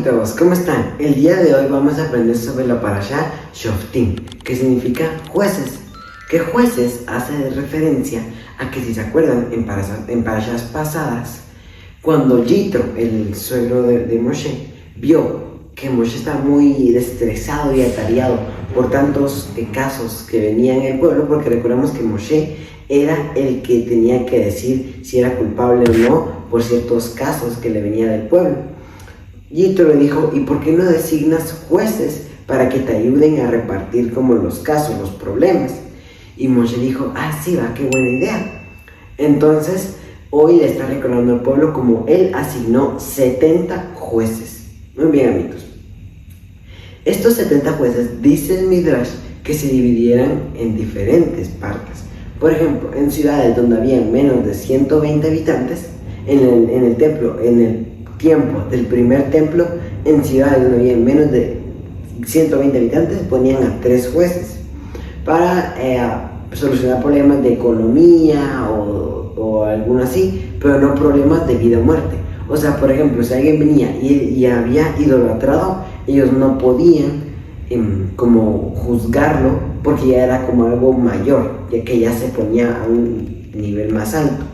todos, ¿cómo están? El día de hoy vamos a aprender sobre la parashá Shoftim, que significa jueces. Que jueces hace referencia a que, si se acuerdan, en parashás pasadas, cuando Yitro, el suegro de Moshe, vio que Moshe estaba muy estresado y atareado por tantos casos que venían en el pueblo, porque recordamos que Moshe era el que tenía que decir si era culpable o no por ciertos casos que le venían del pueblo. Yitro le dijo: ¿y por qué no designas jueces para que te ayuden a repartir como los casos, los problemas? Y Moshe dijo: sí, va, qué buena idea. Entonces hoy le está recordando al pueblo como él asignó 70 jueces. Muy bien, amigos. Estos 70 jueces, dice el Midrash, que se dividieran en diferentes partes. Por ejemplo, en ciudades donde había menos de 120 habitantes, en el templo, en el tiempo del primer templo, en ciudades donde había menos de 120 habitantes, ponían a 3 jueces para solucionar problemas de economía o algo así, pero no problemas de vida o muerte. O sea, por ejemplo, si alguien venía y había idolatrado, ellos no podían como juzgarlo, porque ya era como algo mayor, ya que ya se ponía a un nivel más alto.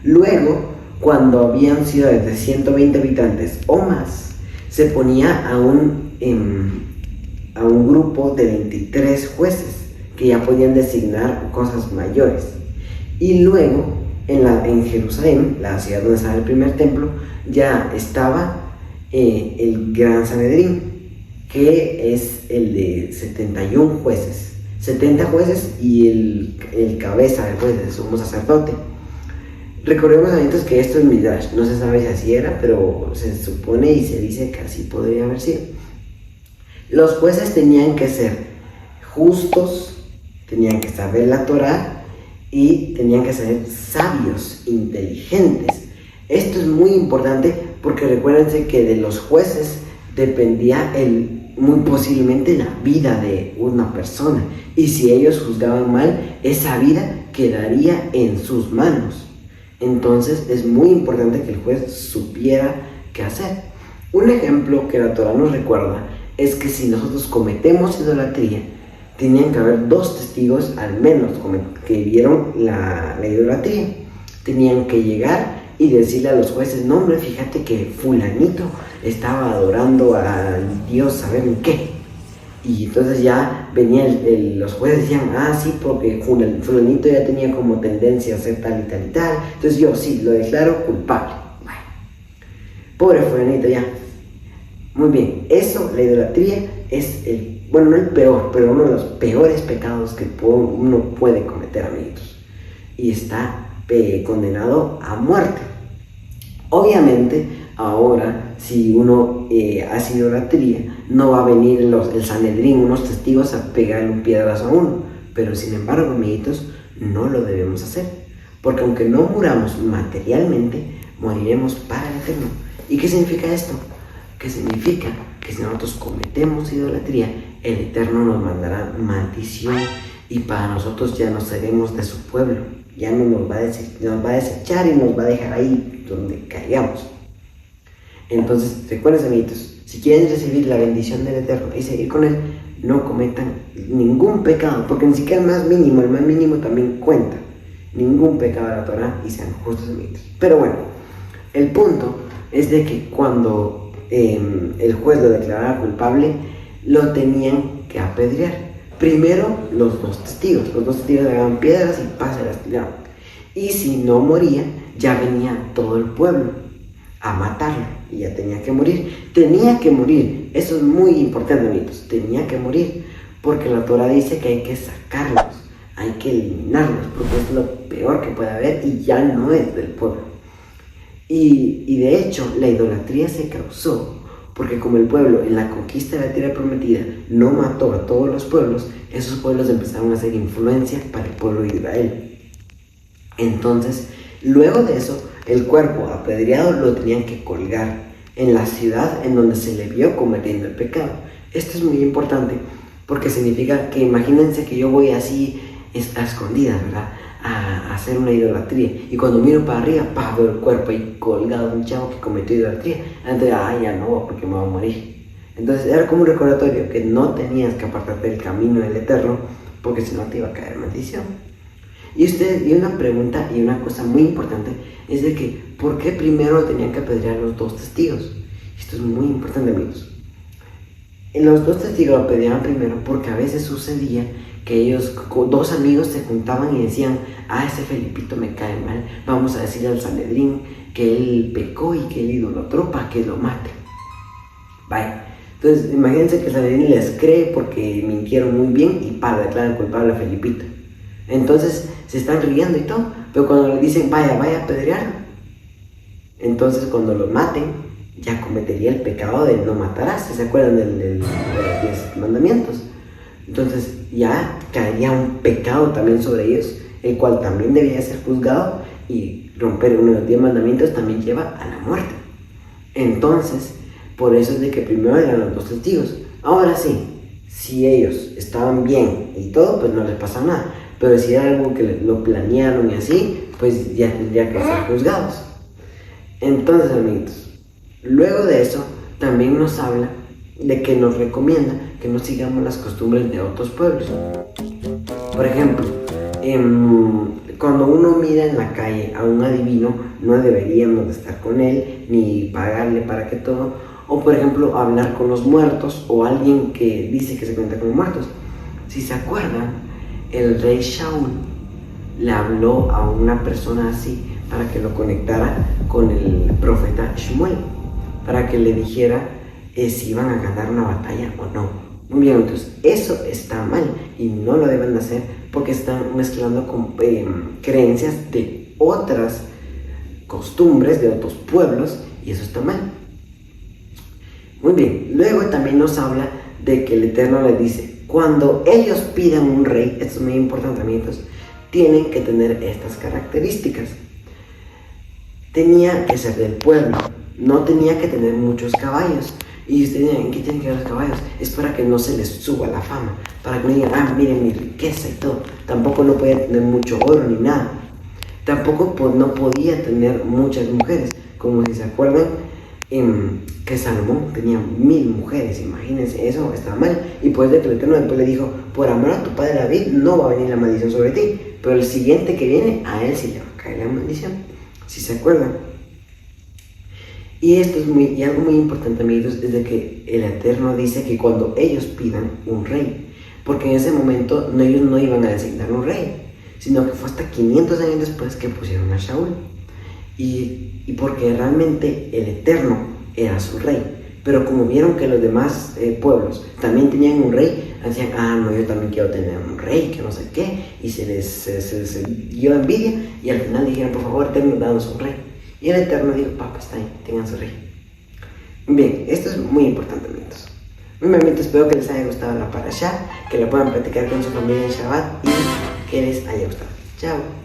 Luego, cuando habían ciudades de 120 habitantes o más, se ponía a un grupo de 23 jueces que ya podían designar cosas mayores. Y luego, en Jerusalén, la ciudad donde estaba el primer templo, ya estaba el Gran Sanedrín, que es el de 71 jueces, 70 jueces y el cabeza de jueces, el sumo sacerdote. Recordemos, amigos, que esto es Midrash, no se sabe si así era, pero se supone y se dice que así podría haber sido. Los jueces tenían que ser justos, tenían que saber la Torá y tenían que ser sabios, inteligentes. Esto es muy importante porque recuérdense que de los jueces dependía muy posiblemente la vida de una persona, y si ellos juzgaban mal, esa vida quedaría en sus manos. Entonces es muy importante que el juez supiera qué hacer. Un ejemplo que la Torá nos recuerda es que si nosotros cometemos idolatría, tenían que haber 2 testigos al menos que vieron la idolatría. Tenían que llegar y decirle a los jueces: no, hombre, fíjate que fulanito estaba adorando a Dios, ¿saben qué? Y entonces ya venían los jueces, decían: sí, porque fulanito ya tenía como tendencia a hacer tal y tal y tal, entonces yo sí, lo declaro culpable. Bueno, pobre fulanito ya. Muy bien, eso, la idolatría, es no el peor, pero uno de los peores pecados que uno puede cometer, amigos. Y está condenado a muerte. Obviamente, ahora, si uno hace idolatría, no va a venir el Sanedrín, unos testigos, a pegarle un piedrazo a uno. Pero sin embargo, amiguitos, no lo debemos hacer, porque aunque no muramos materialmente, moriremos para el eterno. ¿Y qué significa esto? Que significa que si nosotros cometemos idolatría, el Eterno nos mandará maldición, y para nosotros ya no seremos de su pueblo, ya no nos va a desechar y nos va a dejar ahí donde caigamos. Entonces, recuerden, amiguitos, si quieren recibir la bendición del Eterno y seguir con él, no cometan ningún pecado, porque ni siquiera el más mínimo también cuenta. Ningún pecado de la Torá, y sean justos, amiguitos. Pero bueno, el punto es de que cuando el juez lo declaraba culpable, lo tenían que apedrear. Primero los 2 testigos le daban piedras y se las tiraban. Y si no moría, ya venía todo el pueblo a matarlo y ya tenía que morir. Eso es muy importante, amigos. Tenía que morir, porque la Torá dice que hay que sacarlos, hay que eliminarlos, porque es lo peor que puede haber y ya no es del pueblo. Y de hecho, la idolatría se causó porque, como el pueblo en la conquista de la tierra prometida no mató a todos los pueblos, esos pueblos empezaron a hacer influencia para el pueblo de Israel. Entonces, luego de eso, el cuerpo apedreado lo tenían que colgar en la ciudad en donde se le vio cometiendo el pecado. Esto es muy importante porque significa que, imagínense que yo voy así a escondidas, ¿verdad? A hacer una idolatría. Y cuando miro para arriba, veo el cuerpo ahí colgado de un chavo que cometió idolatría. Entonces, ya no, porque me voy a morir. Entonces era como un recordatorio que no tenías que apartarte del camino del Eterno, porque si no te iba a caer maldición. Y una pregunta y una cosa muy importante es de que, ¿por qué primero tenían que apedrear los dos testigos? Esto es muy importante, amigos. Los dos testigos lo apedreaban primero porque a veces sucedía que ellos, dos amigos, se juntaban y decían: ese Felipito me cae mal, vamos a decirle al Sanedrín que él pecó y que él idolatró para que lo mate. Vaya. Entonces, imagínense que el Sanedrín les cree porque mintieron muy bien y declaran culpable a Felipito. Entonces se están riendo y todo, pero cuando le dicen vaya a apedrearlo, entonces cuando lo maten ya cometería el pecado de no matarás. ¿Se acuerdan de los 10 mandamientos? Entonces ya caería un pecado también sobre ellos, el cual también debía ser juzgado, y romper uno de los 10 mandamientos también lleva a la muerte. Entonces, por eso es de que primero eran los dos testigos. Ahora sí, si ellos estaban bien y todo, pues no les pasa nada. Pero si era algo que lo planearon y así, pues ya tendría que ser juzgados. Entonces, amigos, luego de eso también nos habla de que nos recomienda que no sigamos las costumbres de otros pueblos. Por ejemplo, cuando uno mira en la calle a un adivino, no deberíamos de estar con él ni pagarle para que todo. O por ejemplo, hablar con los muertos, o alguien que dice que se cuenta con los muertos. Si se acuerdan, el rey Shaul le habló a una persona así para que lo conectara con el profeta Shmuel, para que le dijera si iban a ganar una batalla o no. Muy bien, entonces eso está mal y no lo deben hacer, porque están mezclando con creencias de otras costumbres de otros pueblos, y eso está mal. Muy bien, luego también nos habla de que el Eterno les dice: cuando ellos pidan un rey, esto es muy importante, amigos, tienen que tener estas características. Tenía que ser del pueblo, no tenía que tener muchos caballos. Y ustedes dirán: ¿qué tienen que ver los caballos? Es para que no se les suba la fama, para que no digan: miren mi riqueza y todo. Tampoco no podía tener mucho oro ni nada. Tampoco no podía tener muchas mujeres, como si se acuerdan, que Salomón tenía 1000 mujeres. Imagínense, eso estaba mal. Y pues el Eterno después le dijo: por amor a tu padre David no va a venir la maldición sobre ti, pero el siguiente que viene, a él sí le va a caer la maldición, si se acuerdan. Y esto es algo muy importante, amigos, es de que el Eterno dice que cuando ellos pidan un rey, porque en ese momento ellos no iban a designar un rey, sino que fue hasta 500 años después que pusieron a Shaul. Y porque realmente el Eterno era su rey. Pero como vieron que los demás pueblos también tenían un rey, decían: no, yo también quiero tener un rey, que no sé qué, y se les dio envidia, y al final dijeron: por favor, Eterno, danos un rey. Y el Eterno dijo: papá, está ahí, tengan su rey. Bien, esto es muy importante, amigos. Muy bien, espero que les haya gustado la parashá, que la puedan platicar con su familia en Shabbat y que les haya gustado. Chao.